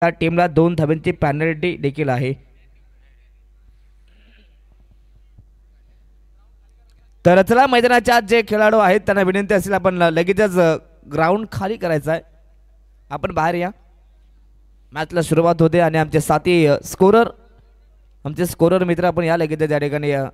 त्या टीमला 2 धाब्यांची पेनल्टी देखील आहे। तर चला मैदानाच्या आत जे खेळाडू आहेत त्यांना विनंती असेल आपण लगेचच ग्राउंड खाली करायचा आहे, आपण बाहेर या। मॅचला सुरुवात होते आणि आमचे साथी स्कोरर आमचे स्कोरर मित्र आपण या लगेच त्या ठिकाणी या।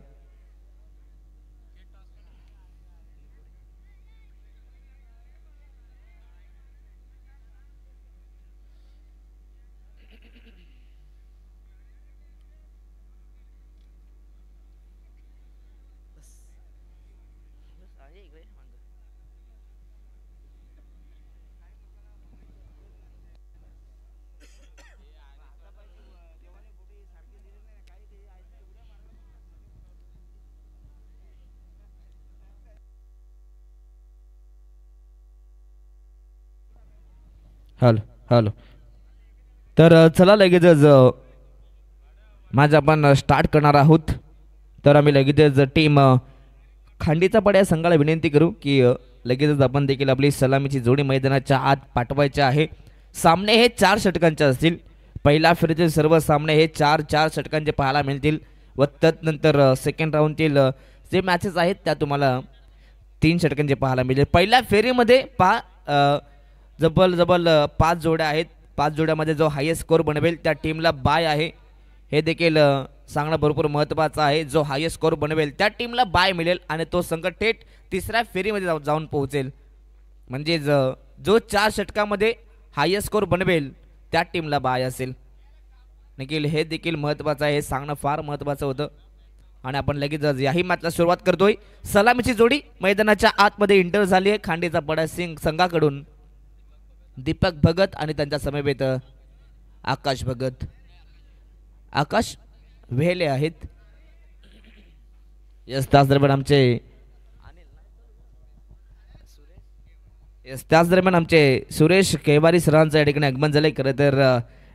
हॅलो हॅलो, तर चला लगेचच मॅच आपण स्टार्ट करणार आहोत। तर आम्ही लगेचच टीम खांडीचा पड्या संघाला विनंती करू की लगेचच आपण देखील आपली सलामीची जोडी मैदानाच्या आत पाठवायची आहे। सामने हे 4 षटकांचे असतील। पहिल्या फेरीतील सर्व सामने हे 4-4 षटकांचे पाहायला मिळतील व त्यानंतर सेकंड राऊंडतील जे मॅचेस आहेत त्या तुम्हाला 3 षटकांचे पाहायला मिळेल। पहिल्या फेरीमध्ये जबल 5 जोड्या आहेत। 5 जोड्यामध्ये जो हायेस्ट स्कोर बनवेल त्या टीमला बाय आहे, हे देखील सांगणं भरपूर महत्त्वाचं आहे। जो हायेस्ट स्कोर बनवेल त्या टीमला बाय मिळेल आणि तो संघ थेट तिसऱ्या फेरीमध्ये जाऊन पोहोचेल। म्हणजे जो 4 षटकामध्ये हायेस्ट स्कोर बनवेल त्या टीमला बाय असेल। निखिल हे देखील महत्त्वाचं आहे, हे सांगणं फार महत्त्वाचं होतं। आणि आपण लगेच याही मॅचला सुरुवात करतोय। सलामीची जोडी मैदानाच्या आतमध्ये एंटर झाली आहे खांडीचा पडा सिंग संघाकडून। दीपक भगत आणि त्यांच्या समवेत आकाश भगत, आकाश वेहले आहेत। त्याच दरम्यान आमचे सुरेश केवारी सरांचं या ठिकाणी आगमन झालंय। खरं तर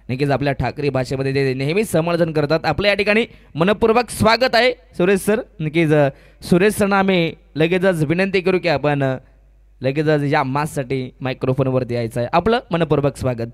नक्कीच आपल्या ठाकरी भाषेमध्ये ते नेहमीच समर्थन करतात। आपल्या या ठिकाणी मनपूर्वक स्वागत आहे सुरेश सर। नक्कीच सुरेश सरना आम्ही लगेचच विनंती करू की आपण लगेचच या मॅचसाठी मायक्रोफोनवरती यायचं आहे। आपलं मनपूर्वक स्वागत।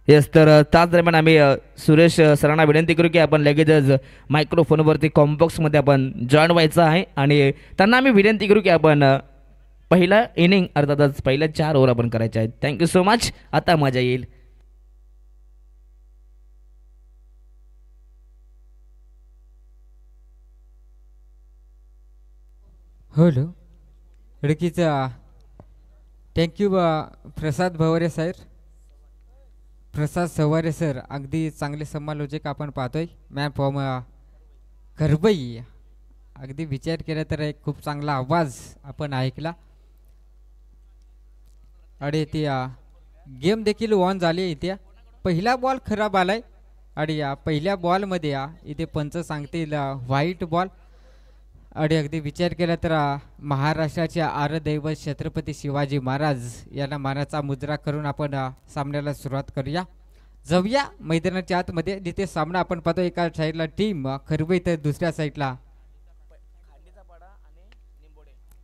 येस, तर त्याच दरम्यान आम्ही सुरेश सरांना विनंती करू की आपण लगेचच मायक्रोफोनवरती कॉम्बॉक्समध्ये आपण जॉईन व्हायचं आहे आणि त्यांना आम्ही विनंती करू की आपण पहिला इनिंग अर्थातच पहिल्या 4 ओव्हर आपण करायच्या आहेत। थँक्यू सो मच, आता मजा येईल। हॅलो, लडकीचा थँक्यू प्रसाद भवरे सर, प्रसाद सवारे सर, अगदी चांगले समालोचक आपण पाहतोय। मॅम फॉर्म करबई, अगदी विचार केला तर एक खूप चांगला आवाज आपण ऐकला। आणि ती गेम देखील ऑन झाली। इथे पहिला बॉल खराब आलाय आणि पहिल्या बॉलमध्ये इथे पंच सांगतील व्हाईट बॉल। आणि अगदी विचार केला तर महाराष्ट्राचे आराध्यदैवत छत्रपती शिवाजी महाराज यांना मानाचा मुद्रा करून आपण सामन्याला सुरुवात करूया। जाऊया मैदानाच्या आतमध्ये, जिथे सामना आपण पाहतो एका साईडला टीम खरबई तर दुसऱ्या साईडला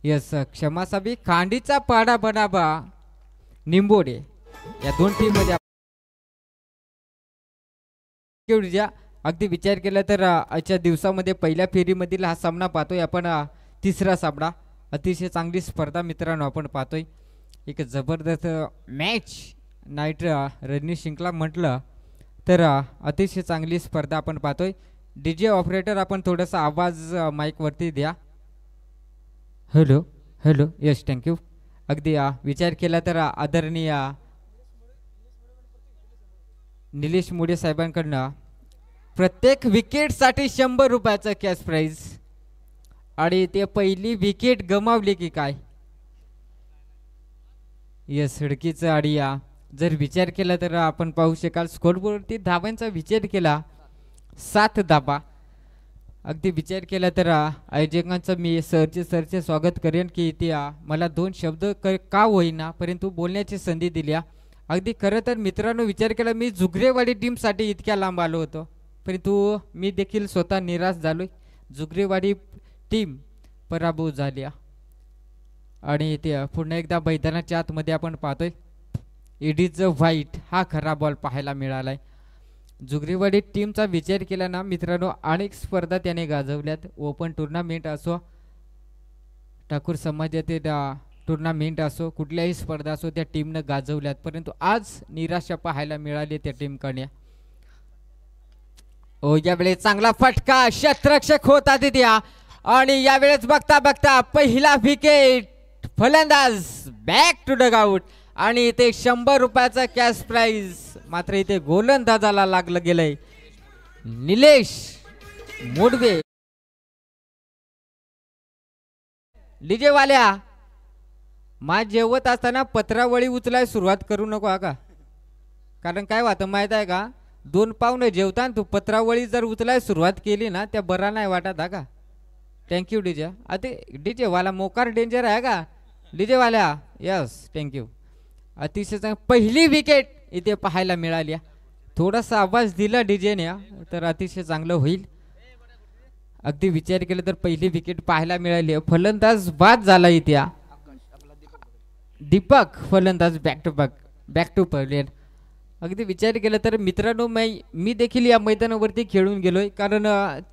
यस क्षमासाबी खांडीचा पाडा बनाबा निंबोडे, या 2 टीम मध्ये अगदी विचार केला तर आजच्या दिवसामध्ये पहिल्या फेरीमधील हा सामना पाहतोय आपण। तिसरा सामना, अतिशय चांगली स्पर्धा मित्रांनो आपण पाहतोय। एक जबरदस्त मॅच नाईट रणनी शृंखला म्हटलं तर अतिशय चांगली स्पर्धा आपण पाहतोय। डीजे ऑपरेटर आपण थोडासा आवाज माईक वरती द्या। Hello hello, yes thank you. अगदी विचार केला तर आदरणीय निलेश मोडे साहेबांकडनं प्रत्येक विकेटसाठी 100 रुपयाचं कॅश प्राइज। आणि ते पहिली विकेट गमावली की काय, यस सडकीचं आणि जर विचार केला तर आपण पाहू शकाल स्कोरबोर्डवरती धावांचा विचार केला 7 धावा। अगदी विचार केला तर आयोजकांचं मी सरचे स्वागत करेन की ते मला दोन शब्द का होईना परंतु बोलण्याची संधी दिली. अगदी खरं तर मित्रांनो विचार केला मी जुगरेवाडी टीमसाठी इतक्या लांब आलो होतो परंतु मी देखील स्वतः निराश झालोय. जुगरेवाडी टीम पराभव झाली आणि ते पुन्हा एकदा मैदानाच्या आतमध्ये आपण पाहतोय इडीज व्हाईट हा खरा बॉल पाहायला मिळालाय. जुगरेवाडी टीमचा विचार केला ना मित्रांनो अनेक स्पर्धा त्याने गाजवल्यात. ओपन टुर्नामेंट असो ठाकूर समाजातील टुर्नामेंट असो कुठल्याही स्पर्धा असो त्या टीमनं गाजवल्यात परंतु आज निराशा पाहायला मिळाली त्या टीमकडे. यावेळेस चांगला फटका क्षेत्ररक्षक होता तिथे आणि यावेळेस बघता बघता पहिला विकेट फलंदाज बॅक टू डग आउट आणि इथे 100 रुपयाचा कॅश प्राइज मात्र इथे गोलंदाजाला लागलं गेलंय. निलेश मोडवे डीजे वाल्या मा जेवत असताना पत्रावळी उचलाय सुरुवात करू नको का कारण काय वाटतं माहित आहे का 2 पावनं जेवताना तू पत्रावळी जर उचलाय सुरुवात केली ना त्या बरा नाही वाटत का. Thank you DJ. अरे डीजे वाला मोकार डेंजर आहे का डीजे वाल्या. Yes thank you. अतिशय पहिली विकेट इथे पाहायला मिळाली. थोडासा आवाज दिला डीजेने तर अतिशय चांगलं होईल. अगदी विचार केला तर पहिली विकेट पाहायला मिळाली. फलंदाज बाद झाला इथे दीपक फलंदाज बॅक टू प्लेयर. अगदी विचार केला तर मित्रांनो मी देखील या मैदानावरती खेळून गेलोय कारण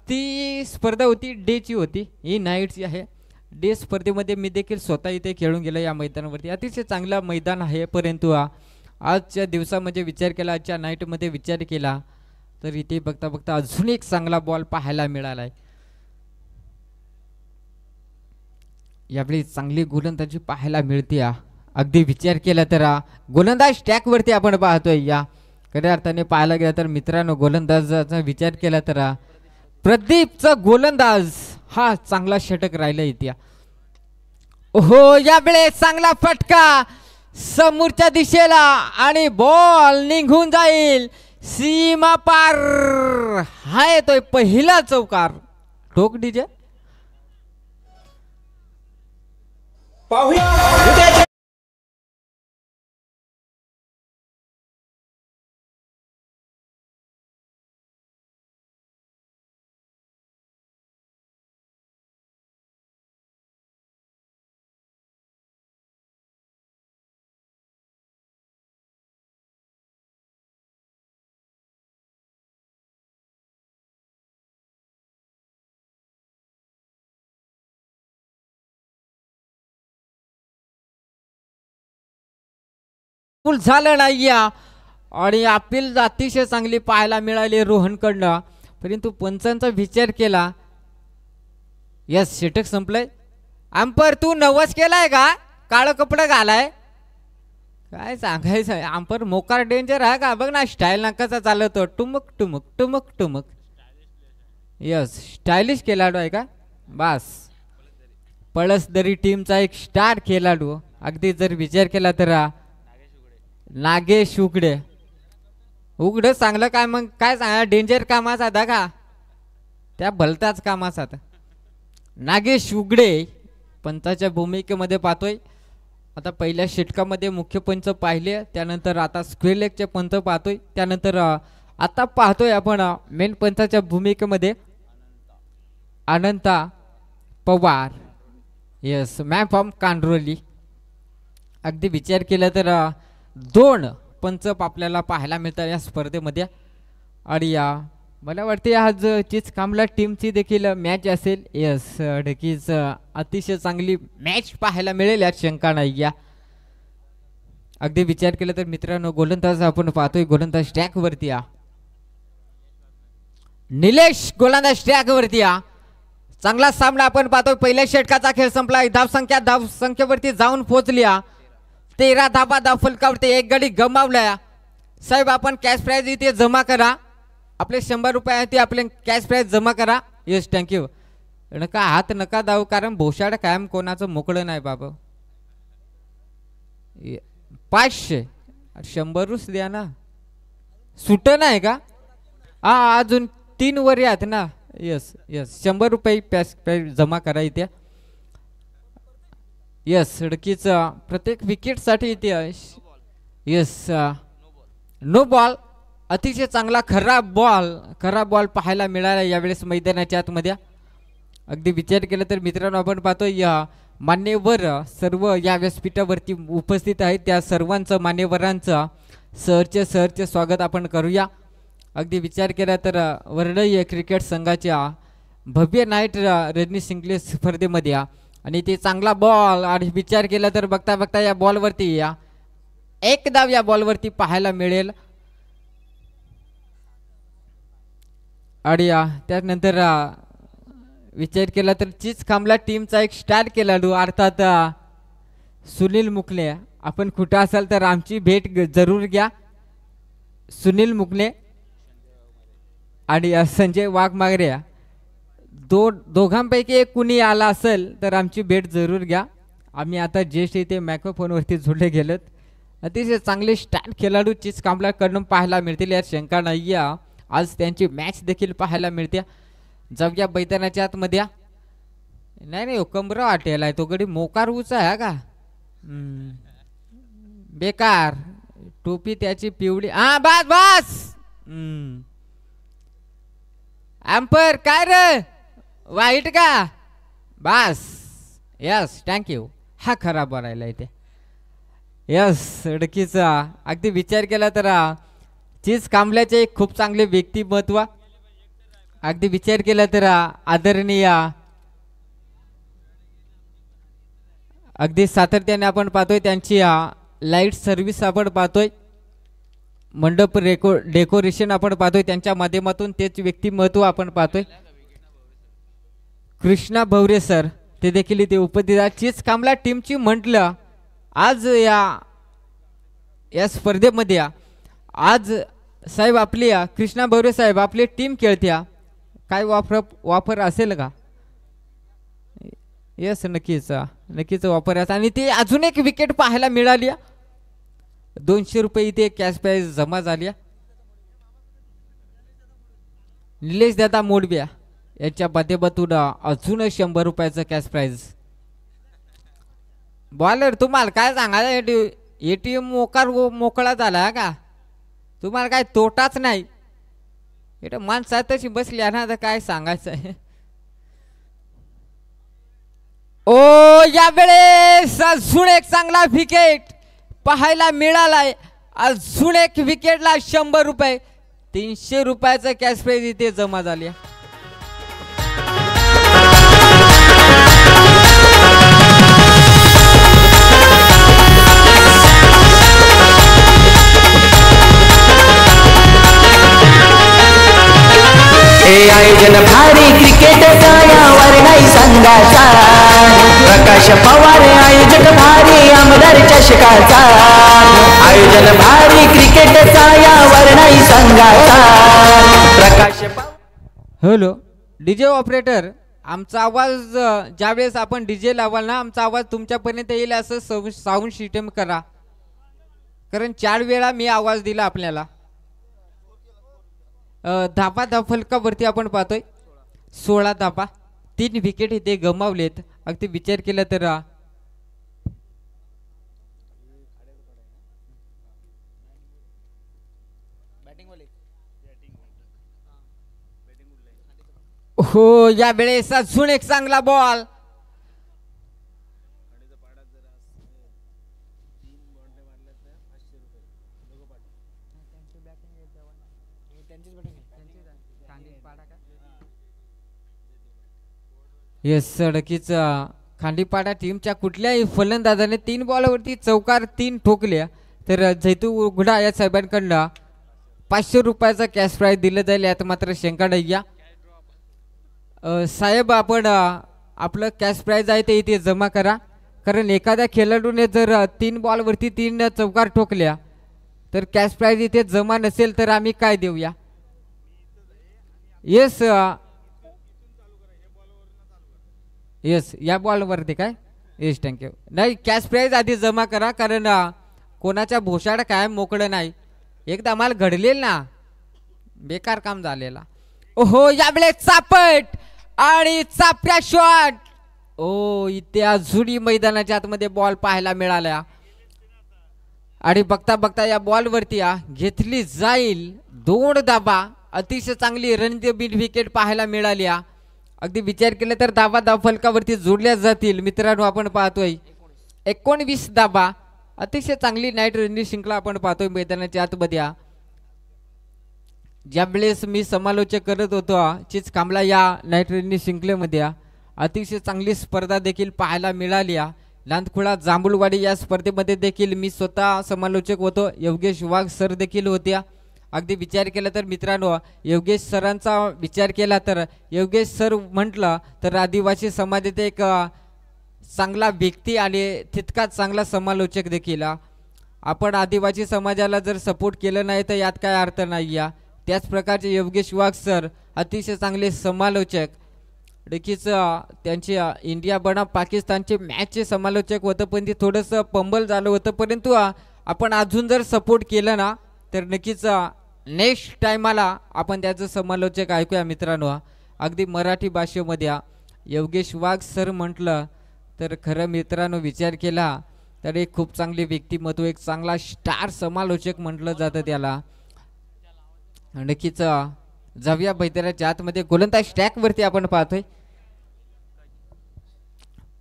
ती स्पर्धा होती डेची होती ही नाईटची आहे. डे स्पर्धेमध्ये मी देखील स्वतः इथे खेळून गेलो या मैदानावरती. अतिशय चांगला मैदान आहे परंतु आजच्या दिवसामध्ये विचार केला आजच्या नाईटमध्ये विचार केला तर इथे बघता बघता अजून एक चांगला बॉल पाहायला मिळालाय. यावेळी चांगली गोलंदाजी पाहायला मिळते. अगदी विचार केला तर गोलंदाज ट्रॅक वरती आपण पाहतोय. या खऱ्या अर्थाने पाहायला गेला तर मित्रांनो गोलंदाजाचा विचार केला तर प्रदीपचा गोलंदाज हा चांगला षटक राहिला इथे. हो यावेळेस चांगला फटका समोरच्या दिशेला आणि बॉल निघून जाईल सीमा पार. हा येतोय पहिला चौकार. ठोक डीजे पाहूया. झालं नाही आणि अपील अतिशय चांगली पाहायला मिळाली रोहनकडनं परंतु पंचांचा विचार केला. यस षटक संपलंय. अंपर तू नवस केलाय का काळं कपडं घालाय काय सांगायचं. अंपर मोकार डेंजर आहे का बघ ना स्टाईल नाकाचा चालवतो टुमक टुमक टुमक टुमक. यस स्टायलिश खेळाडू आहे का बस. पळसदरी टीमचा एक स्टार खेळाडू. अगदी जर विचार केला तर नागेश उघडं चांगलं काय मग काय सांगा डेंजर कामाचा आता का त्या भलताच कामाचा. नागेश उघडे पंचाच्या भूमिकेमध्ये पाहतोय. आता पहिल्या षटकामध्ये मुख्य पंच पाहिले त्यानंतर आता स्क्वेअर लेगचे पंच पाहतोय त्यानंतर आता पाहतोय आपण मेन पंचाच्या भूमिकेमध्ये Ananta Pawar. Yes man from Kandroli. अगदी विचार केला तर 2 पंच आपल्याला पाहायला मिळतात या स्पर्धेमध्ये आणि मला वाटते आज चीज कामला टीमची देखील मॅच असेल. यस नक्कीच अतिशय चांगली मॅच पाहायला मिळेल यात शंका नाही. अगदी विचार केला तर मित्रांनो गोलंदाज आपण पाहतोय गोलंदाज ट्रॅक वरती निलेश गोलंदाज ट्रॅक वरती चांगला सामना आपण पाहतोय. पहिल्या षटकाचा खेळ संपला. धाव संख्येवरती जाऊन पोहोचली. 13 धाबा फलकावरती 1 गडी गमावला. साहेब आपण कॅश प्राइज इथे जमा करा. आपले 100 रुपये आपले कॅश प्राइज जमा करा. Yes thank you. नका हात नका दाऊ कारण भोशाड कायम कोणाचं मोकळं नाही बाबा. 500 100 द्या ना सुट नाही का. अजून 3 वर आहेत ना. यस यस 100 रुपये कॅश प्राईज जमा करा इथे. यस नक्कीच प्रत्येक विकेटसाठी इथे यस नो बॉल. अतिशय चांगला खराब बॉल पाहायला मिळाला यावेळेस मैदानाच्या आतमध्ये. अगदी विचार केला तर मित्रांनो आपण पाहतोय या मान्यवर सर्व या व्यासपीठावरती उपस्थित आहेत त्या सर्वांचं मान्यवरांचं सहर्ष स्वागत आपण करूया. अगदी विचार केला तर वरळी क्रिकेट संघाच्या भव्य नाईट रणजी शिंगले स्पर्धेमध्ये आणि ते चांगला बॉल आणि विचार केला तर बघता बघता या बॉलवरती एक धाव या बॉलवरती पाहायला मिळेल. आणि त्यानंतर विचार केला तर चीज खांबला टीमचा एक स्टार खेळाडू अर्थात सुनील मुकणे. आपण कुठं असाल तर आमची भेट जरूर घ्या. सुनील मुकणे आणि संजय वाघमारे दोघांपैकी एक कुणी आला असेल तर आमची भेट जरूर घ्या. आम्ही आता ज्येष्ठ इथे मायक्रोफोनवरती जोडले गेलोत. अतिशय चांगले स्टार खेळाडू चीज कांबलाकडून पाहायला मिळतील यात शंका नाही. आज त्यांची मॅच देखील पाहायला मिळते. जाऊया मैदानाच्या आतमध्ये. नाही कमरा वाटेल आहे तो गडी मोकार उचा आहे का बेकार टोपी त्याची पिवळी. हा बस बस एम्पर काय रे वाईट का बस. Yes thank you. हा खराब राहिला इथे. यस नक्कीच अगदी विचार केला तर चीज कांबल्याचे एक खूप चांगले व्यक्तिमत्व. अगदी विचार केला तर आदरणीय अगदी सातत्याने आपण पाहतोय त्यांची लाईट सर्व्हिस आपण पाहतोय. मंडप डेकोरेशन आपण पाहतोय त्यांच्या माध्यमातून तेच व्यक्तिमत्व आपण पाहतोय. कृष्णा भवरे सर ते देखील इथे उपस्थित आहेत. चीज कांबला टीमची म्हटलं आज या स्पर्धेमध्ये आज साहेब आपली कृष्णा भवरे साहेब आपली टीम खेळत्या काय वापर असेल का. यस नक्कीच वापर आहे आणि ती अजून एक विकेट पाहायला मिळाली. 200 रुपये इथे कॅश प्राईज जमा झाली. निलेश दादा मोडबिया याच्या माध्यमातून अजून 100 रुपयाचं कॅश प्राईज. बॉलर तुम्हाला काय सांगायचं एटीएम मोकळा झाला का तुम्हाला काय तोटाच नाही. इथं माणसातशी बसली ना तर काय सांगायचं आहे. ओ यावेळेस अजून एक चांगला विकेट पाहायला मिळालाय. अजून एक विकेटला 100 रुपये 300 रुपयाचं कॅश प्राईज इथे जमा झाली. हे आयोजन भारी क्रिकेटचा यावर नाही संघाचा. प्रकाश पवार आयोजक भारी आमदार चषकाचा. आयोजन भारी क्रिकेटचा यावर नाही संघाचा. प्रकाश हॅलो डीजे ऑपरेटर आमचा आवाज ज्यावेळेस आपण डीजे लावाल ना आमचा आवाज तुमच्यापर्यंत येईल असं साऊंड सिस्टम करा. कारण 4 वेळा मी आवाज दिला आपल्याला. धाबा फलकावरती आपण पाहतोय 16 धाबा 3 विकेट इथे गमावलेत. अगदी विचार केला तर हो यावेळेस अजून एक चांगला बॉल. येस नक्कीच खांडीपाडा टीमच्या कुठल्याही फलंदाजाने 3 बॉलवरती चौकार 3 ठोकल्या तर जैतू उघडा या साहेबांकडनं 500 रुपयाचा कॅश प्राईज दिलं जाईल यात मात्र शंका नाही. साहेब आपण आपलं कॅश प्राईज आहे ते इथे जमा करा. कारण एखाद्या खेळाडूने जर 3 बॉलवरती 3 चौकार ठोकल्या तर कॅश प्राईज इथे जमा नसेल तर आम्ही काय देऊया. येस येस या बॉलवरती काय येस थँक्यू. नाही कॅश प्राईज आधी जमा करा कारण कोणाच्या भोशाड कायम मोकळं नाही. एकदा आम्हाला घडलेल ना बेकार काम झालेला. ओहो यावेळेस चापट आणि चापऱ्या शॉट. ओ इथे अजूनही मैदानाच्या आतमध्ये बॉल पाहायला मिळाला आणि बघता बघता या बॉल वरती घेतली जाईल 2 धाबा. अतिशय चांगली रणनीतिक विकेट पाहायला मिळाली. अगदी विचार केला तर धाबा धाव फलकावरती जोडल्या जातील. मित्रांनो आपण पाहतोय 19 धाबा. अतिशय चांगली नाईट रणनीती शृंखला आपण पाहतोय मैदानाच्या आतमध्ये. ज्यावेळेस मी समालोचक करत होतो चिच कांबला या नाईट रणनीती शृंखलेमध्ये अतिशय चांगली स्पर्धा देखील पाहायला मिळाली. नांदखुळा जांभूळवाडी या स्पर्धेमध्ये देखील मी स्वतः समालोचक होतो. योगेश वाघ सर देखील होत्या. अगदी विचार केला तर मित्रांनो योगेश सरांचा विचार केला तर योगेश सर म्हटलं तर आदिवासी समाजात एक चांगला व्यक्ती आणि तितकाच चांगला समालोचक देखील. आपण आदिवासी समाजाला जर सपोर्ट केलं नाही तर यात काय अर्थ नाही. त्याच प्रकारचे योगेश वाघ सर अतिशय चांगले समालोचक. नक्कीच त्यांचे इंडिया बनाम पाकिस्तानचे मॅचचे समालोचक होतं पण ते थोडंसं पंबल झालं होतं. परंतु आपण अजून जर सपोर्ट केलं ना तर नक्कीच नेक्स्ट टायमाला आपण त्याचं समालोचक ऐकूया मित्रांनो. अगदी मराठी भाषेमध्ये योगेश वाघ सर म्हटलं तर खरं मित्रांनो विचार केला तर एक खूप चांगले व्यक्तिमत्व एक चांगला स्टार समालोचक म्हटलं जातं त्याला. नक्कीच जाऊया मैदानाच्या आतमध्ये. गोलंदाज ट्रॅक वरती आपण पाहतोय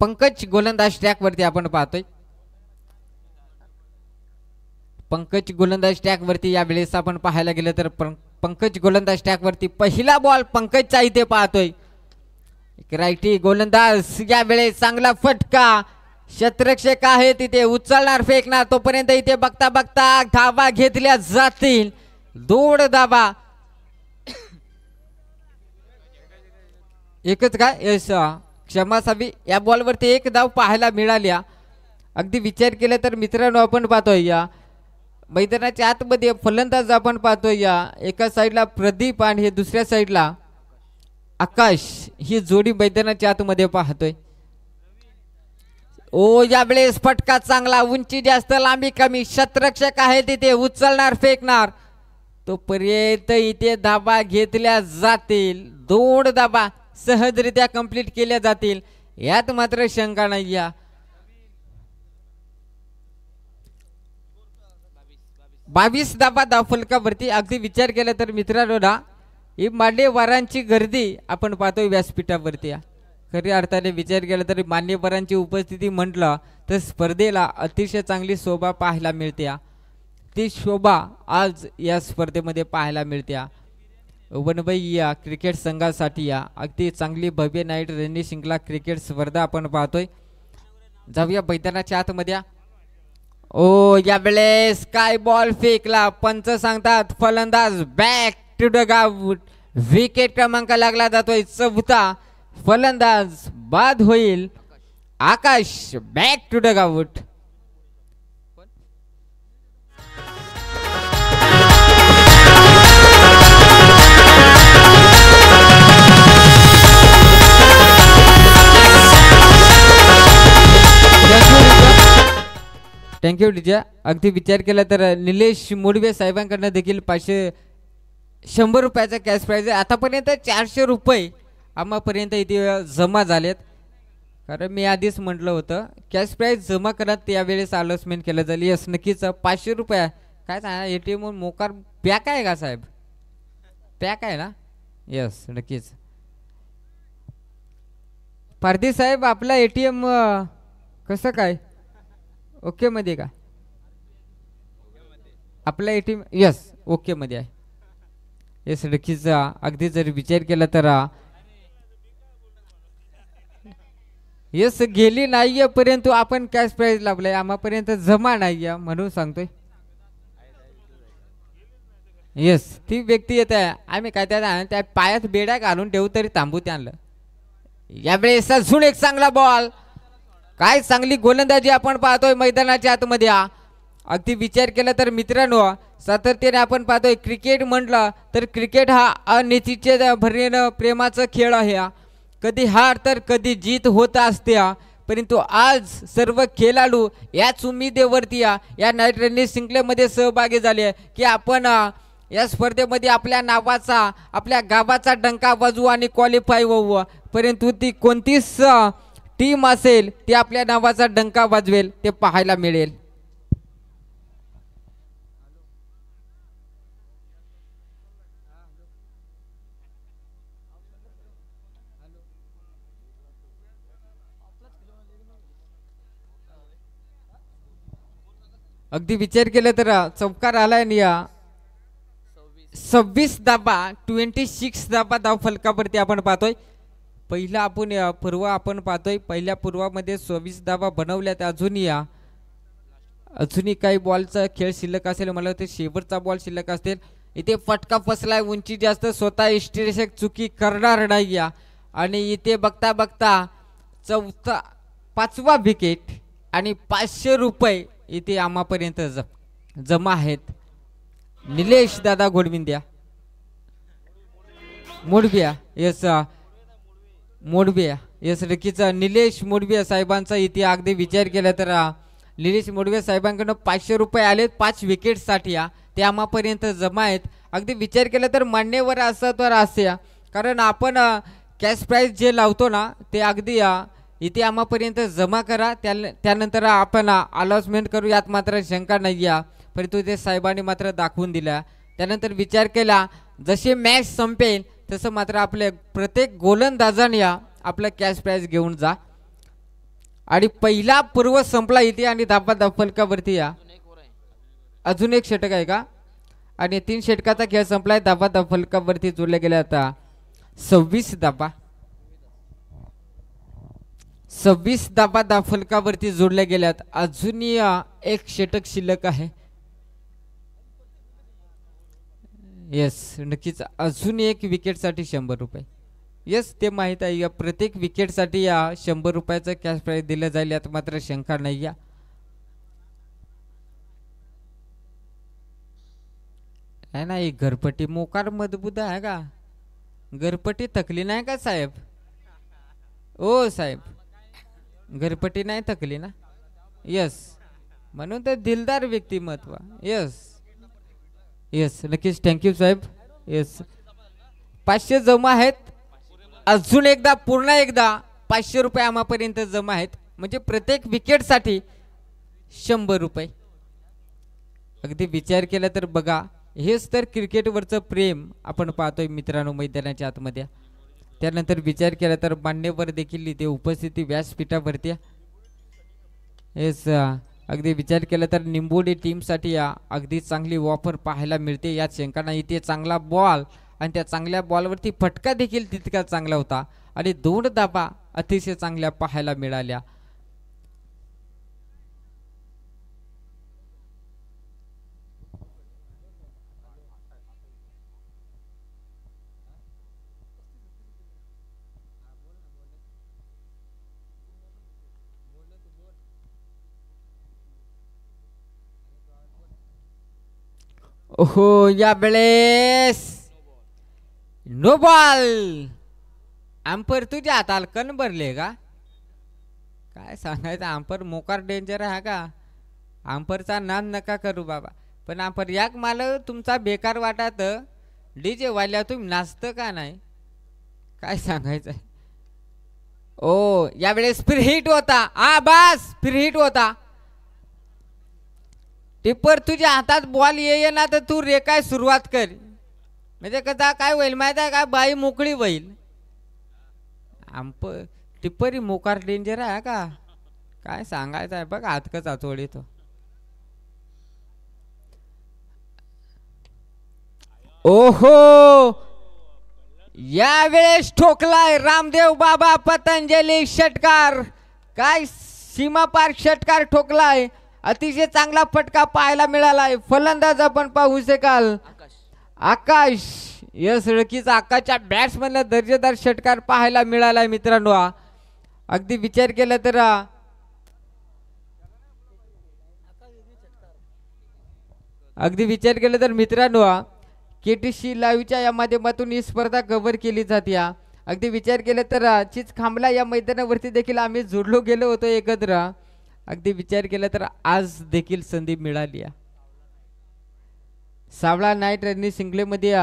पंकज. गोलंदाज ट्रॅक वरती आपण पाहतोय पंकज. गोलंदाज ट्रॅक वरती यावेळेस आपण पाहायला गेलं तर पंकज गोलंदाज ट्रॅक वरती पहिला बॉल पंकजचा इथे पाहतोय. रायटी गोलंदाज यावेळेस चांगला फटका. क्षेत्ररक्षक आहे तिथे उचलणार फेकणार तोपर्यंत इथे बघता बघता धावा घेतल्या जातील 2 धावा. एकच काय यश क्षमा सावी या बॉलवरती 1 धाव पाहायला मिळाल्या. अगदी विचार केला तर मित्रांनो आपण पाहतोय या मैदानाच्या आतमध्ये फलंदाज आपण पाहतोय एका साईडला प्रदीप आणि दुसऱ्या साईडला आकाश ही जोडी मैदानाच्या आतमध्ये पाहतोय. ओ यावेळेस फटका चांगला. उंची जास्त लांबी कमी. क्षेत्ररक्षक आहे तिथे उचलणार फेकणार तोपर्यंत इथे धाबा घेतल्या जातील 2 धाबा सहजरित्या कंप्लीट केल्या जातील. यात मात्र शंका नाही. 22 धाबा धावफलकावरती. अगदी विचार केला तर मित्रांनो ना ही मान्यवरांची गर्दी आपण पाहतोय व्यासपीठावरती. खऱ्या अर्थाने विचार केला तरी मान्यवरांची उपस्थिती म्हटलं तर स्पर्धेला अतिशय चांगली शोभा पाहायला मिळते. ती शोभा आज या स्पर्धेमध्ये पाहायला मिळते. वनबाई क्रिकेट संघासाठी अगदी चांगली भव्य नाईट रणनीती शृंखला क्रिकेट स्पर्धा आपण पाहतोय. जाऊया मैदानाच्या आतमध्ये. ओ यावेळेस काय बॉल फेकला. पंच सांगतात फलंदाज back to the ground. Wicket क्रमांक लागला जातोय 4था. फलंदाज बाद होईल. Akash back to the ground. Thank you DJ. अगदी विचार केला तर निलेश मोडवे साहेबांकडनं देखील 100 रुपयाचा कॅश प्राईज आहे. आतापर्यंत 400 रुपये आम्हापर्यंत इथे जमा झालेत. कारण मी आधीच म्हटलं होतं कॅश प्राईज जमा करत यावेळेस अनाउन्समेंट केलं जाईल. यस नक्कीच 500 रुपये काय सांगा ATM मोकार पॅक आहे का साहेब. पॅक आहे ना. यस नक्कीच. पारधी साहेब आपला ATM कसं काय ओके मध्ये का आपला ATM. यस ओके मध्ये आहे. यस नक्कीच. अगदी जर विचार केला तर यस गेली नाहीये परंतु आपण कॅश प्राईज लावलाय आम्हापर्यंत जमा नाहीये म्हणून सांगतोय. यस ती व्यक्ती येत आहे. आम्ही काय त्या पायात बेड्या घालून ठेवू तरी थांबू त्यांना. यावेळेस अजून एक चांगला बॉल. काय चांगली गोलंदाजी आपण पाहतोय मैदानाच्या आतमध्ये. अगदी विचार केला तर मित्रांनो सातत्याने आपण पाहतोय क्रिकेट म्हटलं तर क्रिकेट हा अनिश्चितते भरलेलं प्रेमाचा खेळ आहे. कधी हार तर कधी जीत होत असते. परंतु आज सर्व खेळाडू याच उमेदीवरती या नाईट रणनीती शृंखलेमध्ये सहभागी झाले की आपण या स्पर्धेमध्ये आपल्या नावाचा आपल्या गावाचा डंका वाजवू आणि क्वालिफाय होऊ, परंतु ती कोणतीच टीम असेल ती आपल्या नावाचा डंका वाजवेल ते पाहायला मिळेल. अगदी विचार केला तर चौकार आलाय आणि 26 धाबा 26 धाबा धाव फलकावरती आपण पाहतोय. पहिला आपण पूर्व आपण पाहतोय, पहिल्या पूर्वामध्ये 26 धाबा बनवल्यात. अजूनही काही बॉलचा खेळ शिल्लक असेल, मला वाटतं शेवटचा बॉल शिल्लक असेल. इथे फटका फसलाय, उंची जास्त, स्वतः इष्टरेषक चुकी करणार नाही या. आणि इथे बघता बघता पाचवा विकेट आणि 500 रुपये इथे आम्हापर्यंत जमा आहेत. निलेश दादा घोडविंद्या मोडबिया यस मोडबिया यस नक्कीचा निलेश मोडबिया साहेबांचा इथे अगदी विचार केला तर निलेश मोडबिया साहेबांकडून 500 रुपये आलेत 5 विकेटसाठी. ते आम्हापर्यंत जमा आहेत. अगदी विचार केला तर मान्यवर असं तर असे, कारण आपण कॅश प्राईज जे लावतो ना ते अगदी इथे आम्हापर्यंत जमा करा, त्यानंतर आपण अनाउन्समेंट करू, यात मात्र शंका नाही आहे. परंतु ते साहेबांनी मात्र दाखवून दिला. त्यानंतर विचार केला जसे मॅच संपेल तसं मात्र आपल्या प्रत्येक गोलंदाजाने आपलं कॅश प्राईज घेऊन जा. आणि पहिला पूर्व संपला इथे आणि धाबा फलकावरती अजून एक षटक आहे का, आणि 3 षटकाचा खेळ संपलाय. धाबा फलकावरती जोडले गेले आता 26 धाबा 26 धाबा फलकावरती जोडल्या गेल्यात. अजूनही एक षटक शिल्लक आहे. येस नक्कीच अजून एक विकेटसाठी 100 रुपये. येस ते माहीत आहे, या प्रत्येक विकेटसाठी 100 रुपयाचं कॅश प्राईज दिलं जाईल, यात मात्र शंका नाही आहे. नाही घरपट्टी मोकार मजबूत आहे का, घरपट्टी थकली नाही का साहेब? ओ साहेब घरपट्टी नाही थकली ना? यस म्हणून तर दिलदार व्यक्तिमत्व. यस यस नक्कीच थँक्यू साहेब. यस 500 जमा आहेत. अजून एकदा पुन्हा एकदा 500 रुपये आम्हापर्यंत जमा आहेत, म्हणजे प्रत्येक विकेटसाठी 100 रुपये. अगदी विचार केला तर बघा, हेच तर क्रिकेटवरचं प्रेम आपण पाहतोय मित्रांनो मैदानाच्या आतमध्ये. त्यानंतर विचार केला तर मान्यवर देखील इथे उपस्थिती व्यासपीठावरती. हेच अगदी विचार केला तर निंबोडी टीमसाठी अगदी चांगली ऑफर पाहायला मिळते, यात शंका नाही. इथे चांगला बॉल आणि त्या चांगल्या बॉलवरती फटका देखील तितका चांगला होता आणि 2 धाबा अतिशय चांगल्या पाहायला मिळाल्या. ओहो या वेळेस नो बॉल. अंपर तुझ्या हाताला कण भरले का काय सांगायचं? अंपर मोकार डेंजर आहे का? अंपरचा नाम नका करू बाबा. पण अंपर याक मला तुमचा बेकार वाटत, डीजे वाल्या तुम्ही नाचत का नाही काय सांगायचं? ओ यावेळेस फिर हिट होता. बस फिर हिट होता. टिप्पर तुझ्या हातात बॉल ये ना तर तू रेखाय सुरुवात कर, म्हणजे कसा काय होईल माहिती आहे का, बाई मोकळी होईल. टिप्पर ही मोकार डेंजर आहे का काय सांगायचं आहे? बघा हात कसा चोळीतो. ओहो यावेळेस ठोकलाय रामदेव बाबा पतंजली षटकार. काय सीमा पार षटकार ठोकलाय, अतिशय चांगला फटका पाहायला मिळालाय. फलंदाज आपण पाहू शकाल आकाश. यस नक्कीच आकाशच्या बॅट्समॅनला दर्जेदार षटकार पाहायला मिळालाय मित्रांनो. अगदी विचार केला तर मित्रांनो केटीसी लाईव्हच्या या माध्यमातून ही स्पर्धा कव्हर केली जाते. अगदी विचार केला तर चिच खांबला या मैदानावरती देखील आम्ही जोडलो गेलो होतो एकत्र. अगदी विचार केला तर आज देखील संधी मिळाली. सावळा नाईट रननी सिंगलेमध्ये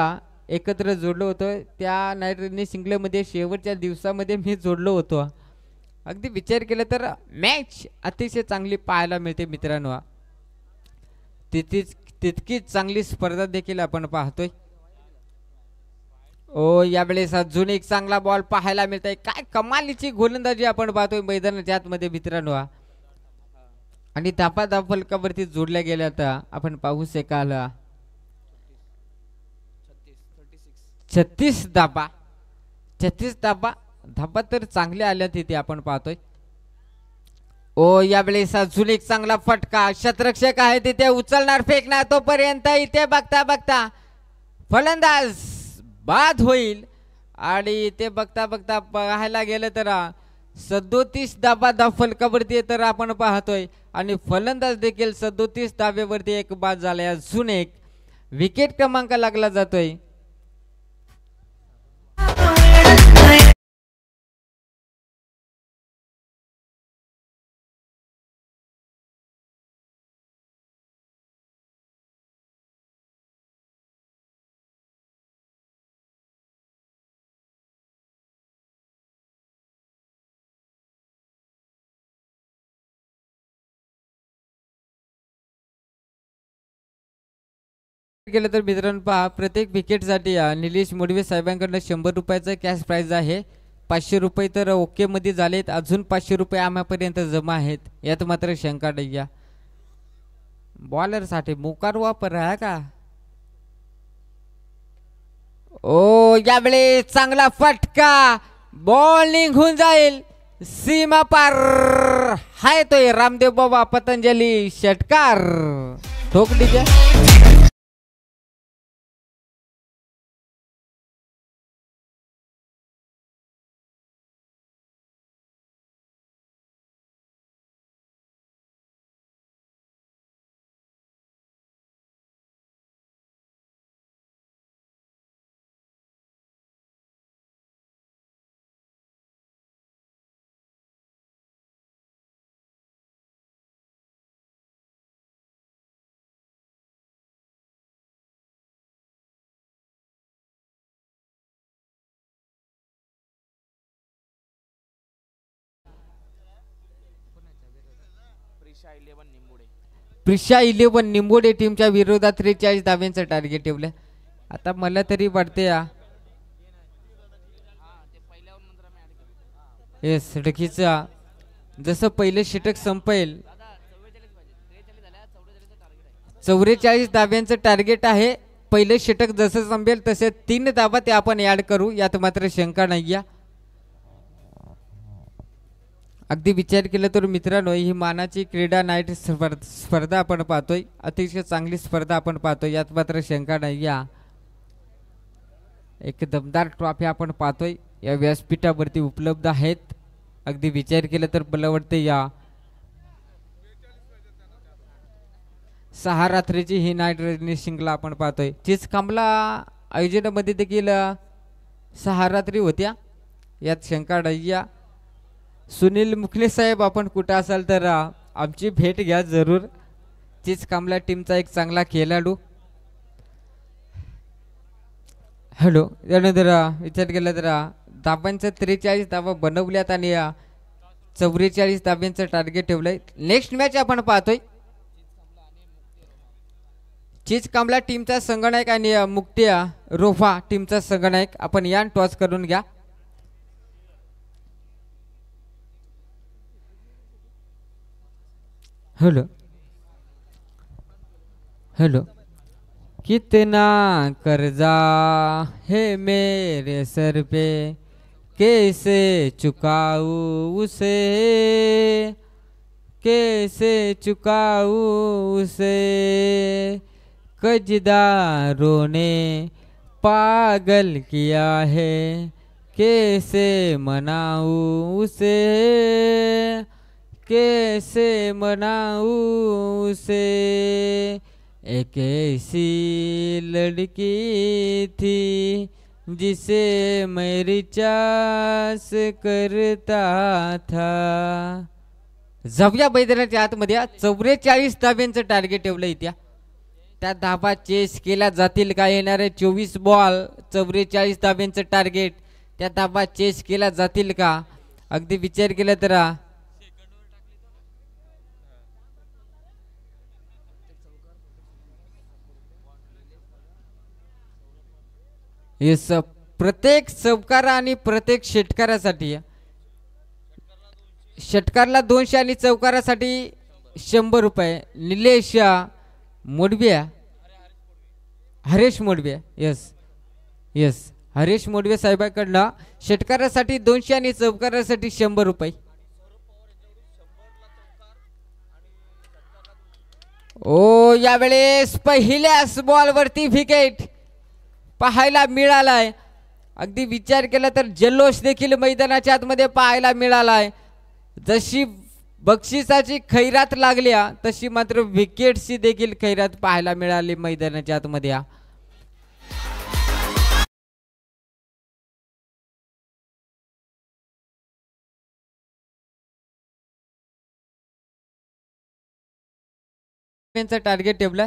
एकत्र जोडलो होतो. त्या नाईट रननी सिंगलेमध्ये शेवटच्या दिवसामध्ये मी जोडलो होतो. अगदी विचार केला तर मॅच अतिशय चांगली पाहायला मिळते मित्रांनो. तितकीच चांगली स्पर्धा देखील आपण पाहतोय. ओ यावेळेस अजून एक चांगला बॉल पाहायला मिळत आहे. काय कमालीची गोलंदाजी आपण पाहतोय मैदानाच्या आतमध्ये मित्रांनो. आणि धापा फलकावरती जोडल्या गेल्या आता आपण पाहू शकाल 36 धापा. 36 धापा तर चांगल्या आल्या तिथे आपण पाहतोय. ओ यावेळेस अजून एक चांगला फटका. शतरक्षक आहे तिथे उचलणार फेकणार तोपर्यंत इथे बघता बघता फलंदाज बाद होईल. आणि ते बघता बघता पाहायला गेलं तर 37 धाबा फलकावरती तर आपण पाहतोय. आणि फलंदाज देखील 37 धाब्यावरती एक बाद झालाय. अजून एक विकेट क्रमांक लागला जातोय. केलं तर मित्रांनो पहा प्रत्येक विकेटसाठी निलेश मोडवे साहेबांकडनं 100 रुपयाचं कॅश प्राइज आहे. 500 रुपये तर ओके मध्ये झालेत. अजून 500 रुपये आम्हापर्यंत जमा आहेत. यात मात्र शंका नाही. बॉलर साठी मोकार वापर आहे का. ओ यावेळी चांगला फटका. बॉलिंग होऊन जाईल सीमा पार. हाय तो रामदेव बाबा पतंजली षटकार ठोकली क्या. प्रिशा 11 निंबोडे टीमच्या विरोधात 43 धाव्यांचं टार्गेट ठेवलं. आता मला तरी वाटते षटकीचा जसं पहिले षटक संपेल 44 धाव्यांचं टार्गेट आहे. पहिले षटक जसं संपेल तसे 3 धावा ते आपण ऍड करू. यात मात्र शंका नाही. अगदी विचार केला तर मित्रांनो ही मानाची क्रीडा नाईट स्पर्धा आपण पाहतोय. अतिशय चांगली स्पर्धा आपण पाहतोय. यात मात्र शंका नाही. एक दमदार ट्रॉफी आपण पाहतोय या व्यासपीठावरती उपलब्ध आहेत. अगदी विचार केला तर मला वाटते या 6 रात्रीची ही नाईट रनिंग आपण पाहतोय. चीज कामला आयोजनामध्ये देखील 6 रात्री होत्या. यात शंका नाही. सुनील मुखले साहेब आपण कुठं असाल तर आमची भेट घ्या जरूर. चीज कामला टीमचा एक चांगला खेळाडू. हॅलो त्यानंतर विचार केला तर धाबांचं 43 धाबा बनवल्यात आणि 44 धाब्यांचं टार्गेट ठेवलंय. नेक्स्ट मॅच आपण पाहतोय चीज कामला टीमचा संगणक आणि मुक्तिया रोफा टीमचा संगणक. आपण यान टॉस करून घ्या. हेलो हेलो कितना कर्जा है मेरे सर पे कैसे चुकाऊं उसे कैसे चुकाऊं उसे कर्जदारों ने पागल किया है कैसे मनाऊं उसे कैसे मनाऊं उसे एक ऐसी लड़की थी जिसे मैं रिचार्ज करता था. जाऊया मैदानाच्या आतमध्ये 44 धाब्यांचं टार्गेट ठेवलं इथे. त्या धाबा चेस केल्या जातील का? येणारे 24 बॉल 44 धाब्यांचं टार्गेट, त्या धाबा चेस केल्या जातील का? अगदी विचार केला तर येस, प्रत्येक चौकार आणि प्रत्येक षटकारासाठी, षटकारला 200 आणि चौकारासाठी 100 रुपये. निलेश मोडबिया, हरेश मोडबिया, यस यस, हरेश मोडवे साहेबांकडनं षटकारासाठी 200 आणि चौकारासाठी 100 रुपये. ओ, यावेळेस पहिल्याच बॉलवरती विकेट पाहायला मिळालाय. अगदी विचार केला तर जल्लोष देखील मैदानाच्या आतमध्ये पाहायला मिळालाय. जशी बक्षिसाची खैरात लागल्या तशी मात्र विकेटची देखील खैरात पाहायला मिळाली मैदानाच्या आतमध्ये. टार्गेट टेबल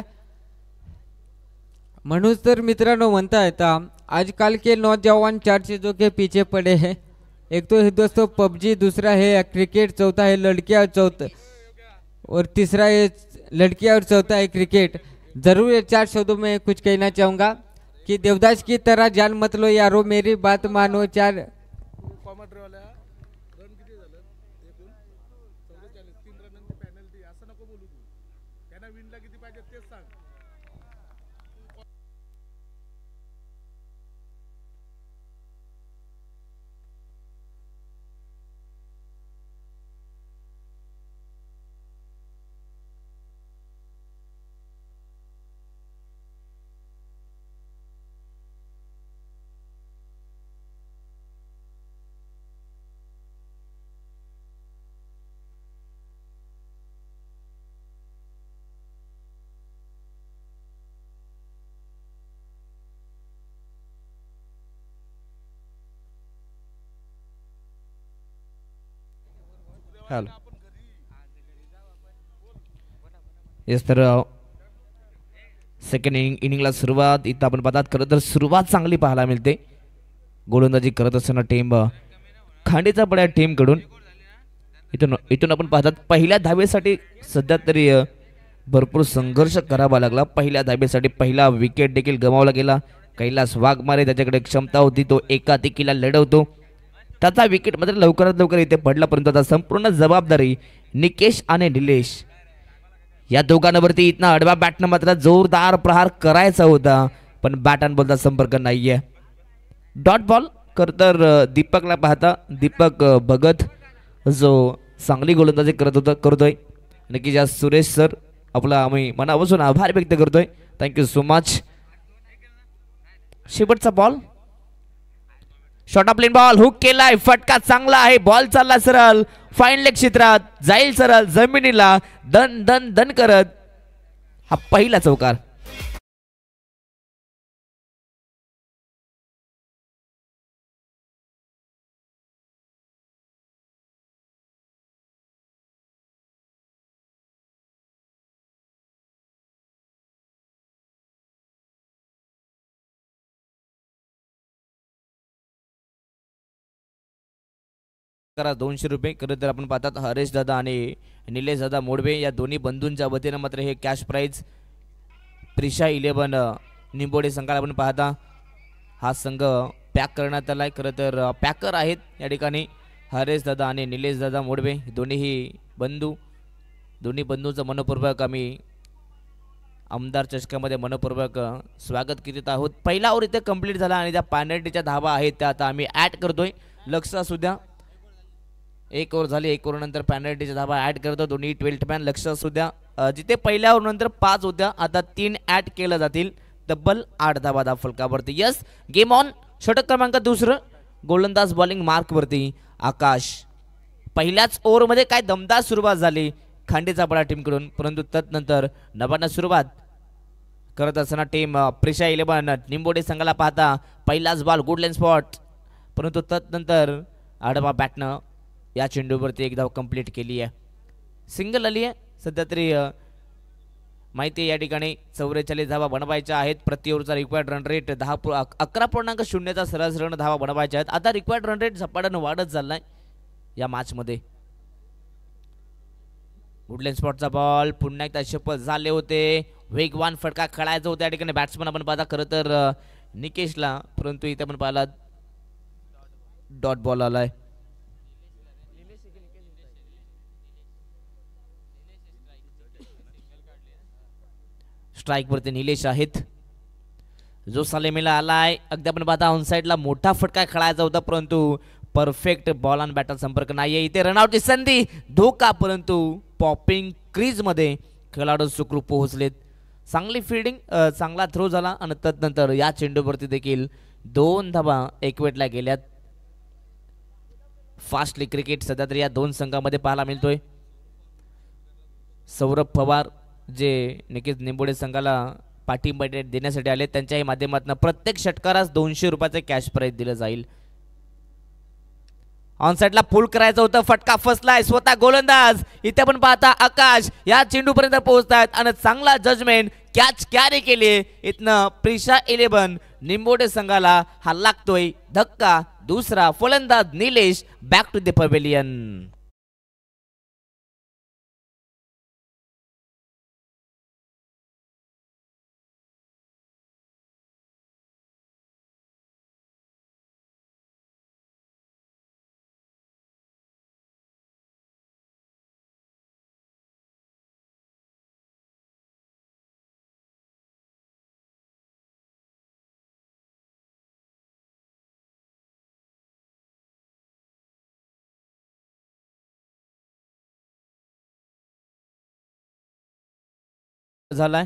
म्हणून तर मित्रांनो म्हणता येता आजकल के नौजवान 4 चीजों के पीछे पड़े हैं. एक तो है दोस्तों पबजी, दूसरा है क्रिकेट, चौथा है लड़कियां, चौथा और तीसरा है लड़कियां और चौथा है क्रिकेट. जरूर ये 4 शब्दों में कुछ कहना चाहूँगा कि देवदास की तरह जान मत लो यारो, मेरी बात मानो. 4 हॅलो, येस, तर सेकंड इनिंगला सुरुवात इथं आपण पाहतात. खरं तर सुरुवात चांगली पाहायला मिळते गोलंदाजी करत असताना टीम खांडेचा पड्या टीमकडून. इथून आपण पाहतात पहिल्या धावेसाठी सध्या तरी भरपूर संघर्ष करावा लागला. पहिल्या धावेसाठी पहिला विकेट देखील गमावला गेला. कैलास वाघमारे त्याच्याकडे क्षमता होती, तो एकाएकीला लढवतो. त्याचा विकेट मात्र लवकरात लवकर इथे पडला, परंतु आता संपूर्ण जबाबदारी निकेश आणि निलेश या दोघांवरती. इथनं आडवा बॅटनं मात्र जोरदार प्रहार करायचा होता, पण बॅट आणि बॉलचा संपर्क नाहीये. Dot ball. खरं तर दीपकला पाहता दीपक भगत जो चांगली गोलंदाजी करतोय. नक्कीच या सुरेश सर आपला आम्ही मनापासून आभार व्यक्त करतोय. Thank you so much. शेवटचा ball, short of length ball, hook केलाय, फटका चांगला आहे. बॉल चालला सरळ फाईन लेग क्षेत्रात, जाईल सरळ जमिनीला, दन दन दन करत हा पहिला चौकार. करा 200 रुपये. खरं तर आपण पाहतात हरेश दादा आणि निलेश दादा मोडवे या दोन्ही बंधूंच्या वतीनं मात्र हे कॅश प्राईज प्रिशा 11 निंबोडे संघाला आपण पाहता हा संघ पॅक करण्यात आलाय. खरं तर पॅकर आहेत या ठिकाणी हरेश दादा आणि निलेश दादा मोडवे दोन्ही बंधूंचं मनपूर्वक आम्ही आमदार चषकामध्ये मनपूर्वक स्वागत करीत आहोत. पहिला ओव्हर इथे कंप्लीट झाला आणि त्या पॅनल्टीच्या धावा आहेत त्या आता आम्ही ॲड करतोय. लक्ष असू द्या, 1 ओव्हर झाली, 1 ओव्हर नंतर पॅनल्टीच्या धावा ॲड करतो. दोन्ही 12th मॅन. लक्ष असू द्या, जिथे पहिल्या ओव्हर नंतर 5 होत्या आता 3 ॲड केल्या जातील. डबल 8 धावा फलकावरती. Yes, game on. षटक क्रमांक 2 गोलंदाज बॉलिंग मार्कवरती आकाश. पहिल्याच ओव्हरमध्ये काय दमदार सुरुवात झाली खांडेचा पडा टीमकडून, परंतु तदनंतर नव्यानं सुरुवात करत असताना टीम प्रिशा 11 निंबोडे संघाला पाहता पहिलाच बॉल गुड लाईन स्पॉट, परंतु तदनंतर आडवा बॅटनं या चेंडूवरती एक धाव कंप्लीट केली आहे. सिंगल आली आहे. सध्या तरी माहिती आहे या ठिकाणी 44 धावा बनवायच्या आहेत. प्रति ओव्हरचा रिक्वायर्ड रन रेट 11.0चा सरासरी रन धावा बनवायच्या आहेत. आता रिक्वायर्ड रन रेट झपाट्यानं वाढत चाललाय या मॅचमध्ये. वुडलँड स्पॉटचा बॉल पुन्हा एकदा शपथ झाले होते. वेगवान फटका खेळायचा होता या ठिकाणी बॅट्समन आपण पाहता खरं तर निकेशला, परंतु इथे आपण पाहिला डॉट बॉल आलाय. स्ट्राइक वरती निलेश आहेत. जो सालेमीला आलाय अगदी आपण पाहता ऑन साइडला मोठा फटका खेळायचा होता, परंतु परफेक्ट बॉल आणि बॅटल संपर्क नाहीये. इथे रनआउटची संधी, धोका, परंतु पॉपिंग क्रीज मध्ये खेळाडू सुखरूप पोहोचलेत. चांगली फिल्डिंग, चांगला थ्रो झाला आणि तदनंतर या चेंडूवरती देखील 2 धावा एकवेटल्या गेल्यात. फास्ट लीग क्रिकेट सध्या तरी या दोन संघामध्ये पाहायला मिळतोय. सौरभ पवार जे निकेश निंबोडे संघाला पाठिंबा देण्यासाठी आले, त्यांच्याही माध्यमातून प्रत्येक षटकारास 200 रुपयाचे कॅश प्राइज दिलं जाईल. ऑन साइडला पुल करायचं होतं, फटका फसलाय. स्वतः गोलंदाज इथे पण पाहता आकाश या चेंडूपर्यंत पोहोचतायत आणि चांगला जजमेंट, कॅच कॅरी केली. इथनं प्रिशा 11 निंबोडे संघाला हा लागतोय धक्का. दुसरा फलंदाज Nilesh back to the pavilion. झालाय.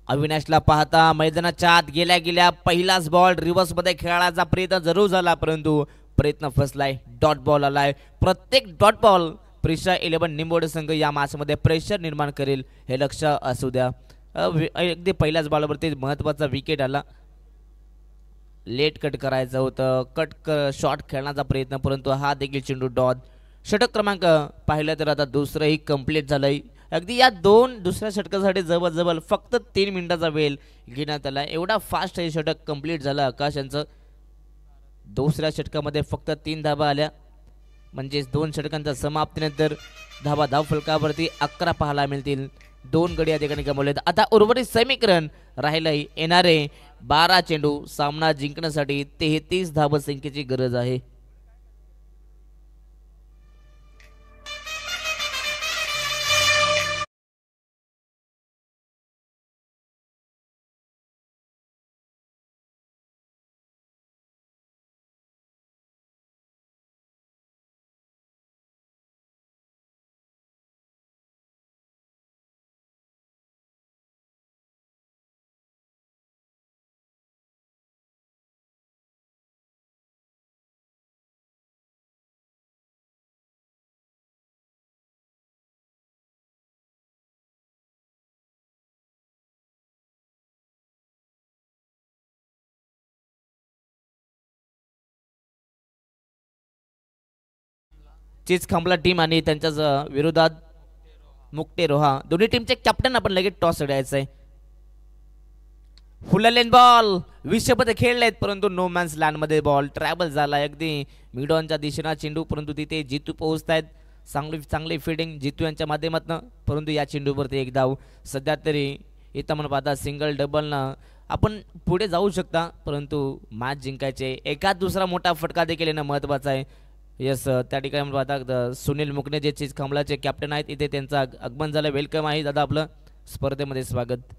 अविनाशला पाहता मैदानाच्या आत गेल्या गेल्या पहिलाच बॉल रिव्हर्स मध्ये खेळायचा प्रयत्न जरूर झाला, परंतु प्रयत्न फसलाय. डॉट बॉल आलाय. प्रत्येक डॉट बॉल प्रिशा 11 निंबोडे संघ या मॅच मध्ये प्रेशर निर्माण करेल हे लक्ष असू द्या. अगदी पहिल्याच बॉलवरती महत्वाचा विकेट आला. लेट कट करायचं होतं, शॉट खेळण्याचा प्रयत्न, परंतु हा देखील चेंडू डॉट. षटक क्रमांक पाहिलं तर आता दुसरंही कंप्लीट झालंय. अगदी या दुसऱ्या षटकासाठी जवळजवळ फक्त 3 मिनिटाचा वेळ घेण्यात आला. एवढा फास्ट हे षटक कंप्लीट झालं आकाश यांचं. दुसऱ्या षटकामध्ये फक्त 3 धावा आल्या, म्हणजेच 2 षटकांच्या समाप्तीनंतर धाव फलकावरती 11 पाहायला मिळतील. 2 गडी या ठिकाणी गमावलेत. आता उर्वरित समीकरण राहिलंय. येणारे 12 चेंडू सामना जिंकण्यासाठी 33 धावसंख्येची गरज आहे. चीज खांबला टीम आणि त्यांच्याच विरोधात मुक्ते रोहा, दोन्ही टीमचे कॅप्टन आपण लगेच टॉस द्यायचं आहे. फुल लेन बॉल विषयमध्ये खेळलेत, परंतु नो मॅन्स लँड मध्ये बॉल ट्रॅव्हल झाला अगदी मिडॉनच्या दिशेने चेंडू, परंतु तिथे जितू पोहोचतायत. चांगली फिल्डिंग जितू यांच्या माध्यमातून, परंतु या चेंडूवरती एक धाव. सध्या तरी इथं म्हणून पाहता सिंगल डबलनं आपण पुढे जाऊ शकता, परंतु मॅच जिंकायचे. एखाद दुसरा मोठा फटका देखील येणं महत्वाचं आहे. यस, त्या ठिकाणी पाहता सुनील मुकणे जे चीज खांबलाचे कॅप्टन आहेत, इथे त्यांचं आगमन झालं. वेलकम आहे दादा, आपलं स्पर्धेमध्ये स्वागत.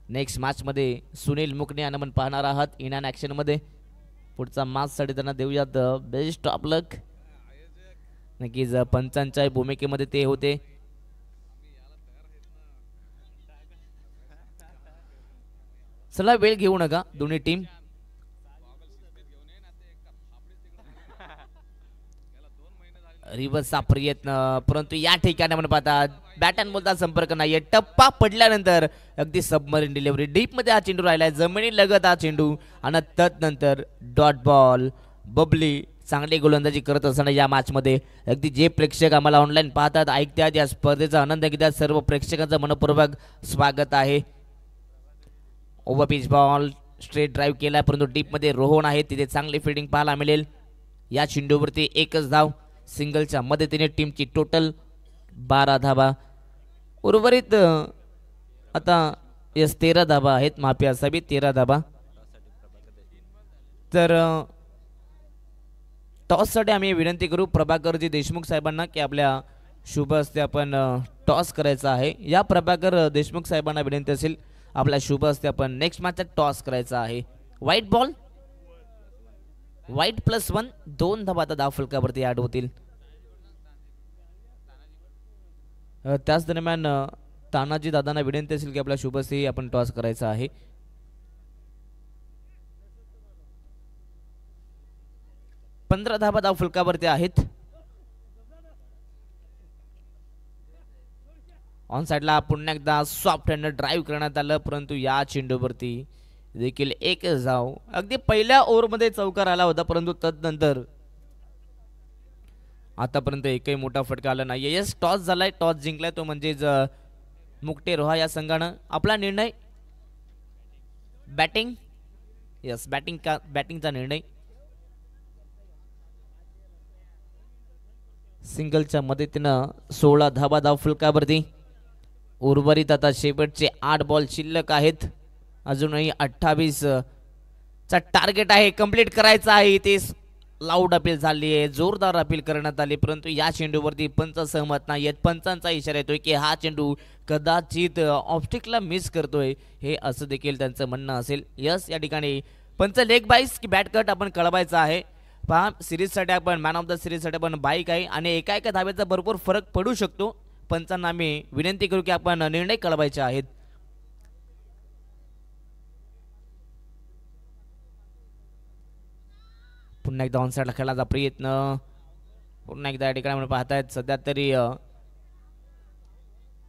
नेक्स्ट मॅच मध्ये सुनील मुकणे यांना आपण पाहणार आहात इन अँड ॲक्शन मध्ये. पुढचा मॅच साठी त्यांना देऊयात बेस्ट ऑफ लक. नक्कीच पंचांच्या भूमिकेमध्ये ते होते. चला वेळ घेऊ नका दोन्ही टीम. रिव्हर्सचा प्रयत्न, परंतु या ठिकाणी आपण पाहता बॅट अँड बॉलचा संपर्क नाहीये. टप्पा पडल्यानंतर अगदी सबमरीन डिलिव्हरी डीप मध्ये हा चेंडू राहिलाय, जमिनी लगत हा चेंडू आणि तदनंतर डॉट बॉल. बबली चांगली गोलंदाजी करत असताना या मॅचमध्ये अगदी जे प्रेक्षक आम्हाला ऑनलाईन पाहतात ऐकतात या स्पर्धेचा आनंद घेतात सर्व प्रेक्षकांचं मनपूर्वक स्वागत आहे. Over pitch ball straight drive केला परंतु डीपमध्ये रोहन आहे तिथे चांगली फिल्डिंग पाहायला मिळेल. या चेंडूवरती एकच धाव सिंगलच्या मदतीने टीमची टोटल 12 धावा. उर्वरित आता यस 13 धावा आहेत माफी असावी 13 धावा. तर टॉससाठी आम्ही विनंती करू प्रभाकरजी देशमुख साहेबांना की आपल्या शुभ हस्ते आपण टॉस करायचा आहे. या प्रभाकर देशमुख साहेबांना विनंती असेल आपल्या शुभ हस्ते आपण नेक्स्ट मॅचचा टॉस करायचा आहे. व्हाईट बॉल व्हाईट +1 2 धावा आता धाव फलकावरती ॲड होतील. त्याच दरम्यान तानाजी दादांना विनंती असेल की आपल्या शुभ हस्ते आपण टॉस करायचा आहे. पंधरा धावा धाव फलकावरती आहेत. ऑन साइडला पुन्हा एकदा सॉफ्ट हँड ड्राईव्ह करण्यात आलं परंतु या चेंडूवरती देखील एकच धाव. अगदी पहिल्या ओव्हरमध्ये चौकार आला होता परंतु तदनंतर आतापर्यंत एकही मोठा फटका आला नाही. यस टॉस झालाय टॉस जिंकलाय तो म्हणजेच मुकटे रोहा या संघानं. आपला निर्णय बॅटिंग यस बॅटिंगचा निर्णय. सिंगलच्या मदतीनं 16 धावा धाव फलकावरती. उर्वरित आता शेवटचे 8 बॉल शिल्लक आहेत. अजूनही 28 चा टार्गेट आहे कंप्लीट करायचा आहे. इथे लाऊड अपील झाली आहे जोरदार अपील करण्यात आली परंतु या चेंडूवरती पंच सहमत नाही आहेत. पंचांचा इशारा येतोय की हा चेंडू कदाचित ऑब्स्टिकला मिस करतोय हे असं देखील त्यांचं म्हणणं असेल. यस या ठिकाणी पंच लेग बाईस की बॅट कट आपण कळवायचा आहे. पहा सिरीजसाठी आपण मॅन ऑफ द सिरीजसाठी आपण बाईक आहे आणि एका धाब्याचा भरपूर फरक पडू शकतो. पंचांना आम्ही विनंती करू की आपण निर्णय कळवायचे आहेत. पुन्हा एकदा ऑन साइडला खेळायचा प्रयत्न पुन्हा एकदा या ठिकाणी आपण पाहतायत सध्या तरी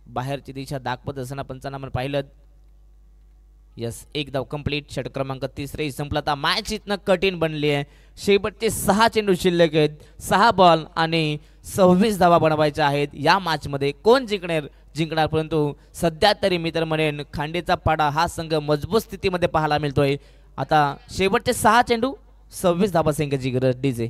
बाहेरची दिशा दाखवत असताना पंचांना आपण पाहिलं. यस एक धाव कंप्लीट. षटक क्रमांक 3 संपला. आता मॅच इथनं कठीण बनली आहे. शेवटचे 6 चेंडू शिल्लक आहेत. 6 बॉल आणि 26 धावा बनवायच्या आहेत. या मॅचमध्ये कोण जिंकणार परंतु सध्या तरी मी तर म्हणेन खांडेचा पाडा हा संघ मजबूत स्थितीमध्ये पाहायला मिळतोय. आता शेवटचे 6 चेंडू 26 धावा संघाची गरज डीजे.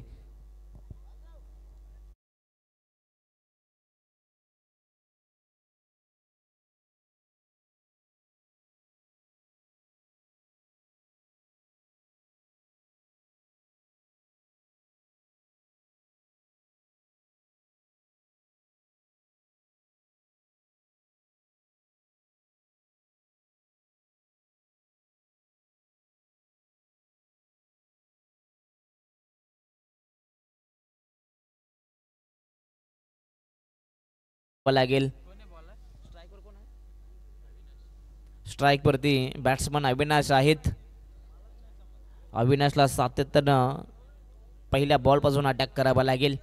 लागेल स्ट्राइक वरती बॅट्समन अविनाश आहेत. अविनाशला सातत्यानं पहिल्या बॉल पासून अटॅक करावा लागेल.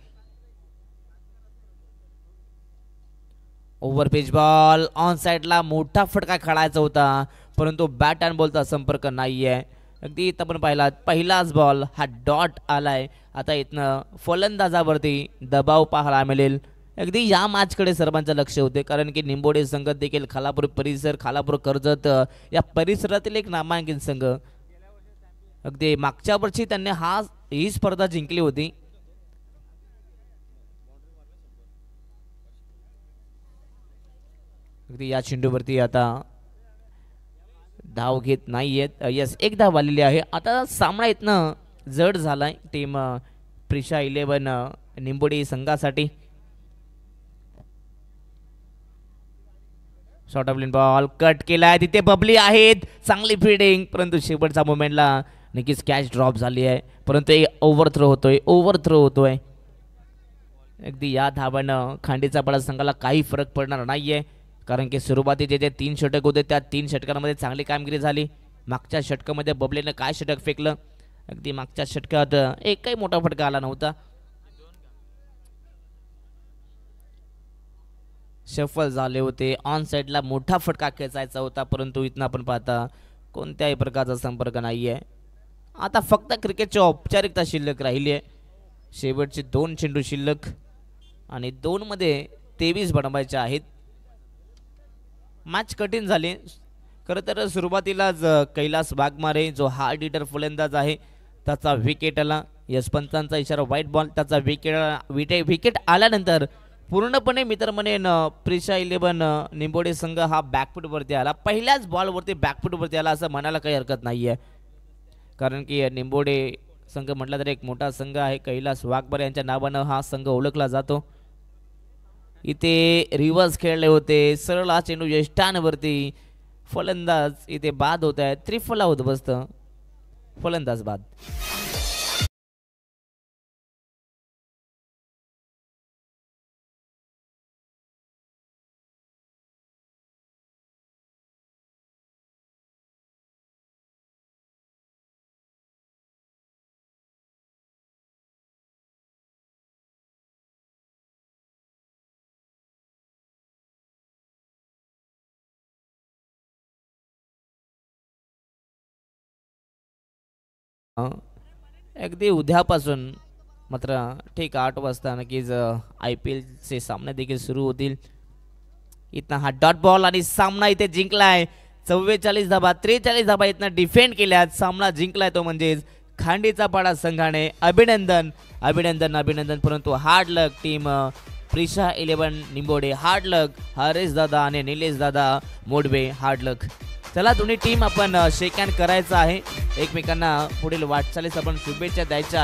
ओव्हर पिच बॉल ऑन साइडला मोठा फटका खेळायचा होता परंतु बॅट अँड बॉलचा संपर्क नाहीये. अगदी इथं पण पाहिला पहिलाच बॉल हा डॉट आलाय. आता इथनं फलंदाजावरती दबाव पाहायला मिळेल. अगदी या मॅचकडे सर्वांचं लक्ष होते कारण की निंबोडे संघ देखील खालापूर परिसर खालापूर कर्जत या परिसरातील एक नामांकित संघ. अगदी मागच्या वर्षी त्यांनी ही स्पर्धा जिंकली होती. अगदी या चेंडूवरती आता धाव घेत नाहीयेत. यस एक धाव आलेली आहे. आता सामना इथनं जड झालाय टीम प्रिशा 11 निंबोडी संघासाठी. शॉर्ट ऑफ बॉल कट केलाय तिथे बबली आहेत चांगली फिल्डिंग परंतु शेवटचा मोमेंटला नक्कीच कॅच ड्रॉप झाली आहे परंतु ओव्हर थ्रो होतोय. अगदी या धावानं खांडीचा पाडा संघाला काही फरक पडणार नाहीये कारण की सुरुवातीचे जे 3 षटक होते त्या 3 षटकांमध्ये चांगली कामगिरी झाली. मागच्या षटकामध्ये बबलीनं काय षटक फेकलं. अगदी मागच्या षटकात एकही मोठा फटका आला नव्हता. शफल झाले होते. ऑन साइडला मोठा फटका खेचायचा होता परंतु इथनं आपण पाहता कोणत्याही प्रकारचा संपर्क नाहीये. आता फक्त क्रिकेटची औपचारिकता शिल्लक राहिली आहे. शेवटचे 2 चेंडू शिल्लक आणि 2 मध्ये 23 बनवायचे आहेत. मॅच कठीण झाली. खरं तर सुरुवातीलाच कैलास वाघमारे जो हार्ड हिटर फलंदाज आहे त्याचा विकेट आला. यशपंतांचा इशारा व्हाईट बॉल. त्याचा विकेट आल्यानंतर पूर्णपणे मित्र म्हणेन प्रिशा 11 निंबोडे संघ हा बॅकफूटवरती आला. पहिल्याच बॉलवरती बॅकफूटवरती आला असं म्हणायला काही हरकत नाही आहे. कारण की निंबोडे संघ म्हटला तर एक मोठा संघ आहे. कैलास वाघमारे यांच्या नावानं हा संघ ओळखला जातो. इथे रिव्हर्स खेळले होते. सरळ हा चेंडू यष्टांवरती. फलंदाज इथे बाद होत आहे. त्रिफला होत बसतं. फलंदाज बाद. अगदी उद्यापासून मात्र ठीक 8 वाजता नक्कीच IPLचे सामने देखील सुरू होतील. इथं हा डॉट बॉल आणि सामना इथे जिंकलाय. 44 धाबा 43 धाबा इथनं डिफेंड केल्यात. सामना जिंकलाय तो म्हणजेच खांडीचा पाडा संघाने. अभिनंदन अभिनंदन अभिनंदन. परंतु हार्ड लक टीम प्रिशा 11 निंबोडे. हार्ड लक हरेश दादा आणि निलेश दादा मोडवे. हार्ड लक. चला दोन्ही टीम आपण शेक हँड करायचं आहे. एकमेकांना पुढील वाटचालीस आपण शुभेच्छा द्यायच्या